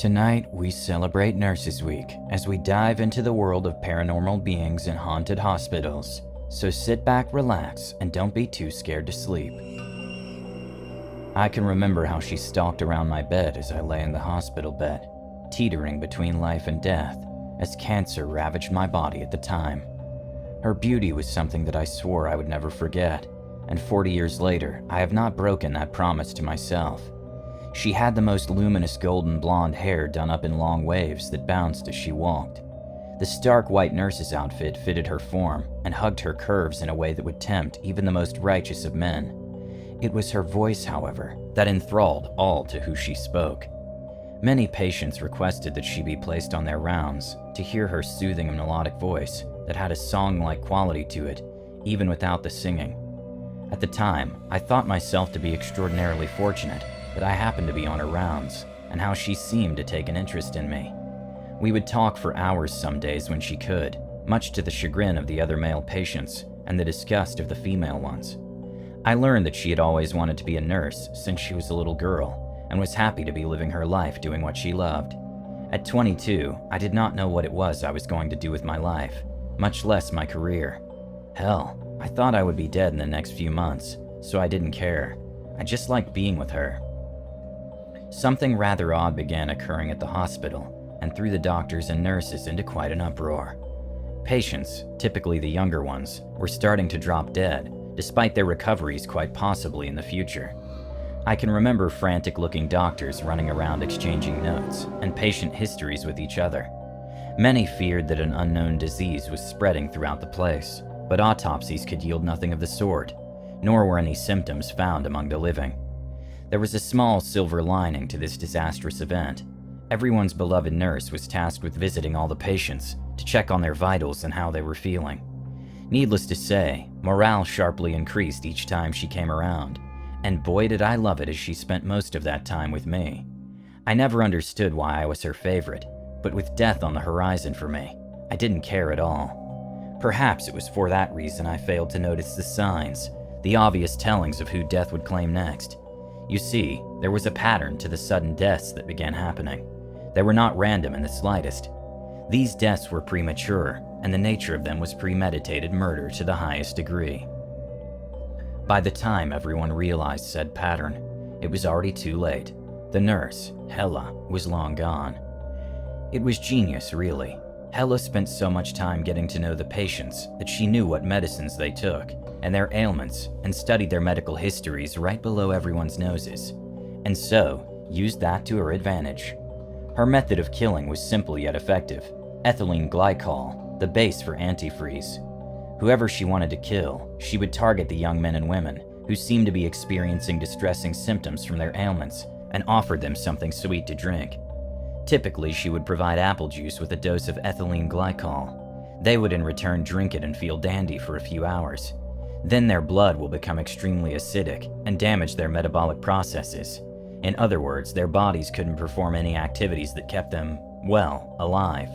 Tonight, we celebrate Nurses Week as we dive into the world of paranormal beings in haunted hospitals. So sit back, relax, and don't be too scared to sleep. I can remember how she stalked around my bed as I lay in the hospital bed, teetering between life and death, as cancer ravaged my body at the time. Her beauty was something that I swore I would never forget, and 40 years later, I have not broken that promise to myself. She had the most luminous golden blonde hair done up in long waves that bounced as she walked. The stark white nurse's outfit fitted her form and hugged her curves in a way that would tempt even the most righteous of men. It was her voice, however, that enthralled all to who she spoke. Many patients requested that she be placed on their rounds to hear her soothing and melodic voice that had a song-like quality to it, even without the singing. At the time, I thought myself to be extraordinarily fortunate that I happened to be on her rounds, and how she seemed to take an interest in me. We would talk for hours some days when she could, much to the chagrin of the other male patients and the disgust of the female ones. I learned that she had always wanted to be a nurse since she was a little girl, and was happy to be living her life doing what she loved. At 22, I did not know what it was I was going to do with my life, much less my career. Hell, I thought I would be dead in the next few months, so I didn't care. I just liked being with her. Something rather odd began occurring at the hospital, and threw the doctors and nurses into quite an uproar. Patients, typically the younger ones, were starting to drop dead, despite their recoveries quite possibly in the future. I can remember frantic-looking doctors running around exchanging notes and patient histories with each other. Many feared that an unknown disease was spreading throughout the place, but autopsies could yield nothing of the sort, nor were any symptoms found among the living. There was a small silver lining to this disastrous event. Everyone's beloved nurse was tasked with visiting all the patients to check on their vitals and how they were feeling. Needless to say, morale sharply increased each time she came around, and boy did I love it as she spent most of that time with me. I never understood why I was her favorite, but with death on the horizon for me, I didn't care at all. Perhaps it was for that reason I failed to notice the signs, the obvious tellings of who death would claim next. You see, there was a pattern to the sudden deaths that began happening. They were not random in the slightest. These deaths were premature, and the nature of them was premeditated murder to the highest degree. By the time everyone realized said pattern, it was already too late. The nurse, Hella, was long gone. It was genius, really. Hella spent so much time getting to know the patients that she knew what medicines they took and their ailments, and studied their medical histories right below everyone's noses, and so used that to her advantage. Her method of killing was simple yet effective: ethylene glycol, the base for antifreeze. Whoever she wanted to kill, she would target the young men and women who seemed to be experiencing distressing symptoms from their ailments, and offered them something sweet to drink. Typically, she would provide apple juice with a dose of ethylene glycol. They would in return drink it and feel dandy for a few hours. Then their blood will become extremely acidic and damage their metabolic processes. In other words, their bodies couldn't perform any activities that kept them, well, alive.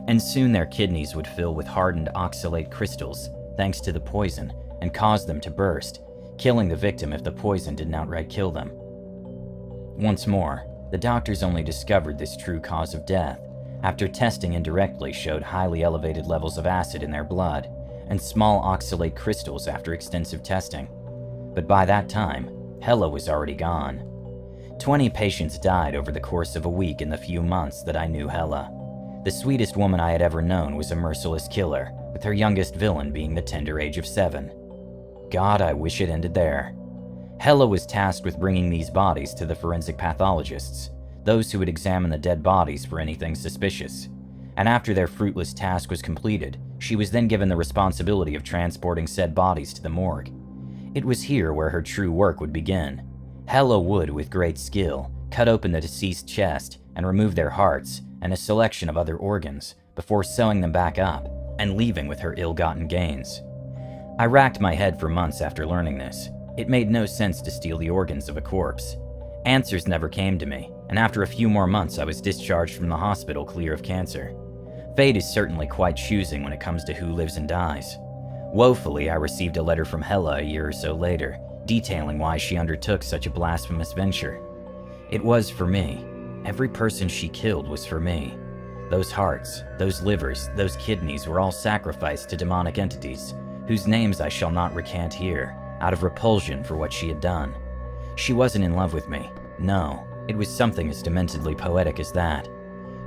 And soon their kidneys would fill with hardened oxalate crystals, thanks to the poison, and cause them to burst, killing the victim if the poison didn't outright kill them. Once more, the doctors only discovered this true cause of death after testing indirectly showed highly elevated levels of acid in their blood, and small oxalate crystals after extensive testing. But by that time, Hella was already gone. 20 patients died over the course of a week in the few months that I knew Hella. The sweetest woman I had ever known was a merciless killer, with her youngest villain being the tender age of 7. God, I wish it ended there. Hella was tasked with bringing these bodies to the forensic pathologists, those who would examine the dead bodies for anything suspicious. And after their fruitless task was completed, she was then given the responsibility of transporting said bodies to the morgue. It was here where her true work would begin. Hella would, with great skill, cut open the deceased chest and remove their hearts and a selection of other organs before sewing them back up and leaving with her ill-gotten gains. I racked my head for months after learning this. It made no sense to steal the organs of a corpse. Answers never came to me, and after a few more months I was discharged from the hospital clear of cancer. Fate is certainly quite choosing when it comes to who lives and dies. Woefully, I received a letter from Hella a year or so later, detailing why she undertook such a blasphemous venture. It was, for me, Every person she killed was for me. Those hearts, those livers, those kidneys were all sacrificed to demonic entities, whose names I shall not recant here, out of repulsion for what she had done. She wasn't in love with me. No, it was something as dementedly poetic as that.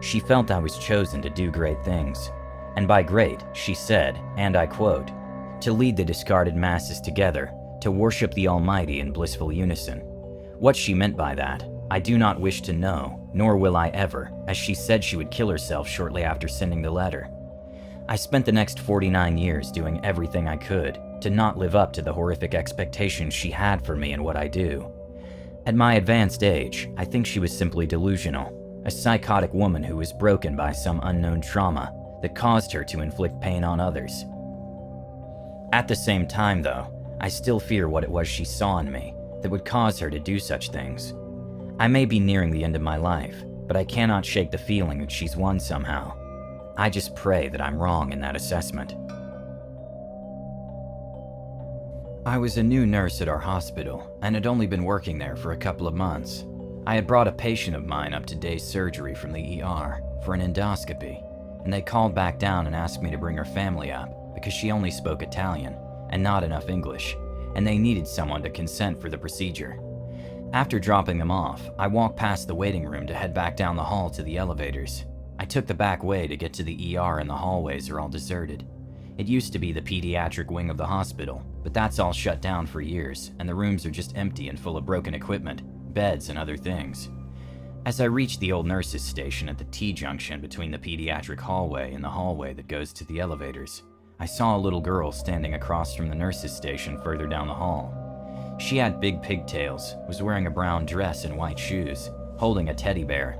She felt I was chosen to do great things. And by great, she said, and I quote, to lead the discarded masses together, to worship the Almighty in blissful unison. What she meant by that, I do not wish to know, nor will I ever, as she said she would kill herself shortly after sending the letter. I spent the next 49 years doing everything I could to not live up to the horrific expectations she had for me and what I do. At my advanced age, I think she was simply delusional, a psychotic woman who was broken by some unknown trauma that caused her to inflict pain on others. At the same time, though, I still fear what it was she saw in me that would cause her to do such things. I may be nearing the end of my life, but I cannot shake the feeling that she's won somehow. I just pray that I'm wrong in that assessment. I was a new nurse at our hospital and had only been working there for a couple of months. I had brought a patient of mine up to day surgery from the ER for an endoscopy, and they called back down and asked me to bring her family up because she only spoke Italian and not enough English, and they needed someone to consent for the procedure. After dropping them off, I walked past the waiting room to head back down the hall to the elevators. I took the back way to get to the ER, and the hallways are all deserted. It used to be the pediatric wing of the hospital, but that's all shut down for years, and the rooms are just empty and full of broken equipment, beds, and other things. As I reached the old nurses' station at the T-junction between the pediatric hallway and the hallway that goes to the elevators, I saw a little girl standing across from the nurses' station further down the hall. She had big pigtails, was wearing a brown dress and white shoes, holding a teddy bear.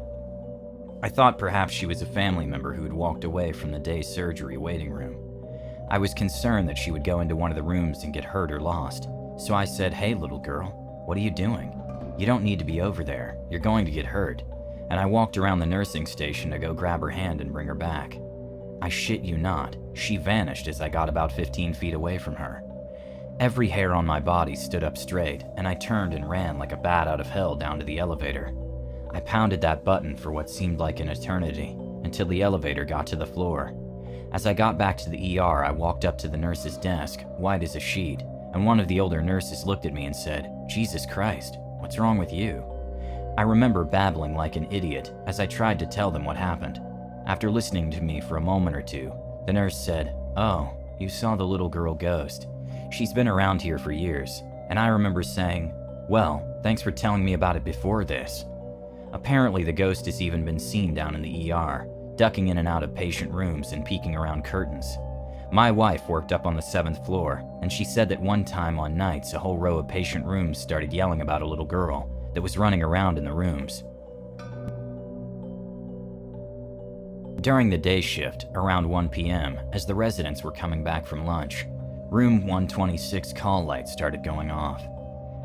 I thought perhaps she was a family member who had walked away from the day surgery waiting room. I was concerned that she would go into one of the rooms and get hurt or lost, so I said, "Hey little girl, what are you doing? You don't need to be over there, you're going to get hurt." And I walked around the nursing station to go grab her hand and bring her back. I shit you not, she vanished as I got about 15 feet away from her. Every hair on my body stood up straight, and I turned and ran like a bat out of hell down to the elevator. I pounded that button for what seemed like an eternity, until the elevator got to the floor. As I got back to the ER, I walked up to the nurse's desk, white as a sheet, and one of the older nurses looked at me and said, "Jesus Christ, what's wrong with you?" I remember babbling like an idiot as I tried to tell them what happened. After listening to me for a moment or two, the nurse said, "Oh, you saw the little girl ghost. She's been around here for years." And I remember saying, "Well, thanks for telling me about it before this." Apparently the ghost has even been seen down in the ER, ducking in and out of patient rooms and peeking around curtains. My wife worked up on the 7th floor, and she said that one time on nights a whole row of patient rooms started yelling about a little girl that was running around in the rooms. During the day shift, around 1 p.m., as the residents were coming back from lunch, room 126 call lights started going off.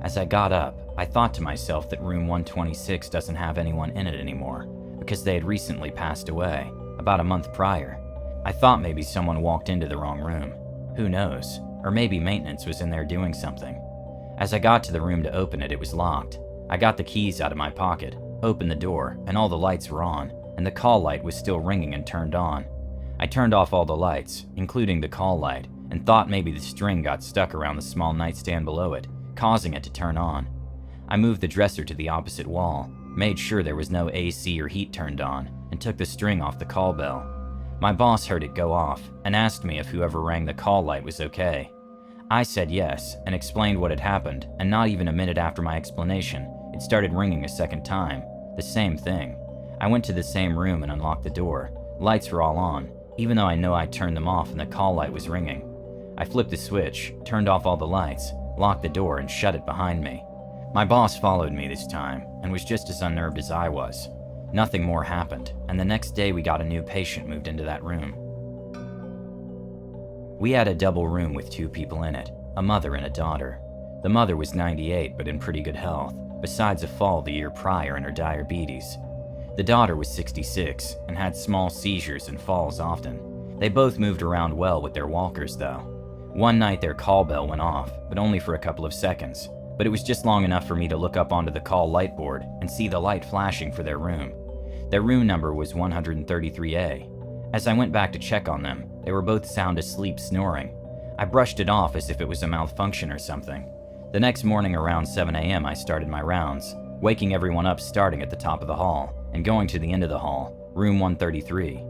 As I got up, I thought to myself that room 126 doesn't have anyone in it anymore, because they had recently passed away, about a month prior. I thought maybe someone walked into the wrong room. Who knows? Or maybe maintenance was in there doing something. As I got to the room to open it, it was locked. I got the keys out of my pocket, opened the door, and all the lights were on, and the call light was still ringing and turned on. I turned off all the lights, including the call light, and thought maybe the string got stuck around the small nightstand below it, causing it to turn on. I moved the dresser to the opposite wall, made sure there was no AC or heat turned on, and took the string off the call bell. My boss heard it go off and asked me if whoever rang the call light was okay. I said yes and explained what had happened, and not even a minute after my explanation, it started ringing a second time. The same thing. I went to the same room and unlocked the door. Lights were all on, even though I know I turned them off and the call light was ringing. I flipped the switch, turned off all the lights, locked the door, and shut it behind me. My boss followed me this time and was just as unnerved as I was. Nothing more happened, and the next day we got a new patient moved into that room. We had a double room with 2 people in it, a mother and a daughter. The mother was 98 but in pretty good health, besides a fall the year prior and her diabetes. The daughter was 66 and had small seizures and falls often. They both moved around well with their walkers though. One night their call bell went off, but only for a couple of seconds. But it was just long enough for me to look up onto the call light board and see the light flashing for their room. Their room number was 133A. As I went back to check on them, they were both sound asleep snoring. I brushed it off as if it was a malfunction or something. The next morning around 7 a.m. I started my rounds, waking everyone up starting at the top of the hall and going to the end of the hall, room 133.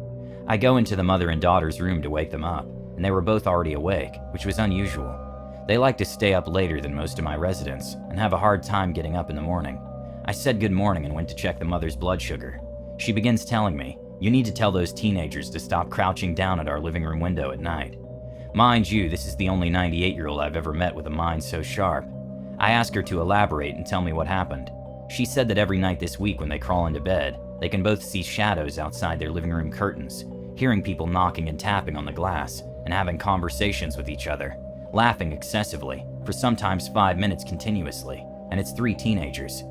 I go into the mother and daughter's room to wake them up, and they were both already awake, which was unusual. They like to stay up later than most of my residents and have a hard time getting up in the morning. I said good morning and went to check the mother's blood sugar. She begins telling me, "You need to tell those teenagers to stop crouching down at our living room window at night." Mind you, this is the only 98-year-old I've ever met with a mind so sharp. I ask her to elaborate and tell me what happened. She said that every night this week when they crawl into bed, they can both see shadows outside their living room curtains, hearing people knocking and tapping on the glass, and having conversations with each other, laughing excessively, for sometimes 5 minutes continuously, and it's 3 teenagers.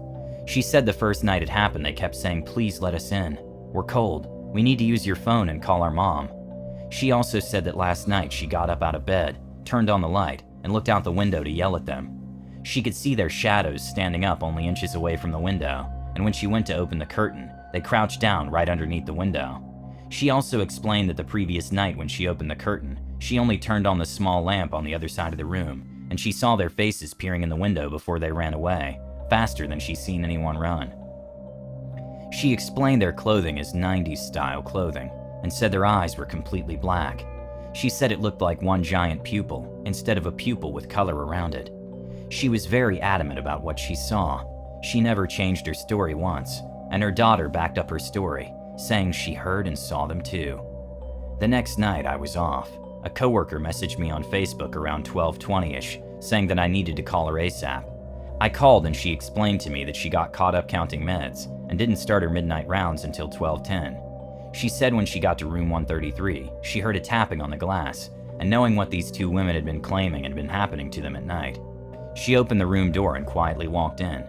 She said the first night it happened they kept saying, "Please let us in. We're cold. We need to use your phone and call our mom." She also said that last night she got up out of bed, turned on the light, and looked out the window to yell at them. She could see their shadows standing up only inches away from the window, and when she went to open the curtain, they crouched down right underneath the window. She also explained that the previous night when she opened the curtain, she only turned on the small lamp on the other side of the room, and she saw their faces peering in the window before they ran away, faster than she's seen anyone run. She explained their clothing as 90s style clothing, and said their eyes were completely black. She said it looked like one giant pupil, instead of a pupil with color around it. She was very adamant about what she saw. She never changed her story once, and her daughter backed up her story, saying she heard and saw them too. The next night I was off. A coworker messaged me on Facebook around 12:20ish, saying that I needed to call her ASAP. I called and she explained to me that she got caught up counting meds and didn't start her midnight rounds until 12:10. She said when she got to room 133, she heard a tapping on the glass, and knowing what these 2 women had been claiming had been happening to them at night, she opened the room door and quietly walked in.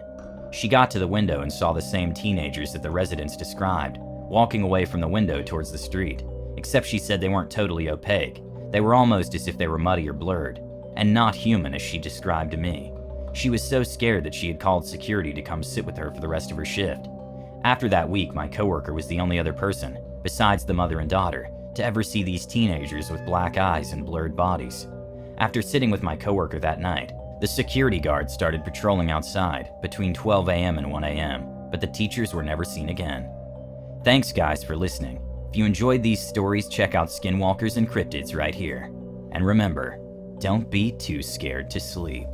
She got to the window and saw the same teenagers that the residents described, walking away from the window towards the street, except she said they weren't totally opaque. They were almost as if they were muddy or blurred, and not human as she described to me. She was so scared that she had called security to come sit with her for the rest of her shift. After that week, my coworker was the only other person, besides the mother and daughter, to ever see these teenagers with black eyes and blurred bodies. After sitting with my coworker that night, the security guards started patrolling outside between 12 a.m. and 1 a.m., but the teachers were never seen again. Thanks guys for listening. If you enjoyed these stories, check out Skinwalkers and Cryptids right here. And remember, don't be too scared to sleep.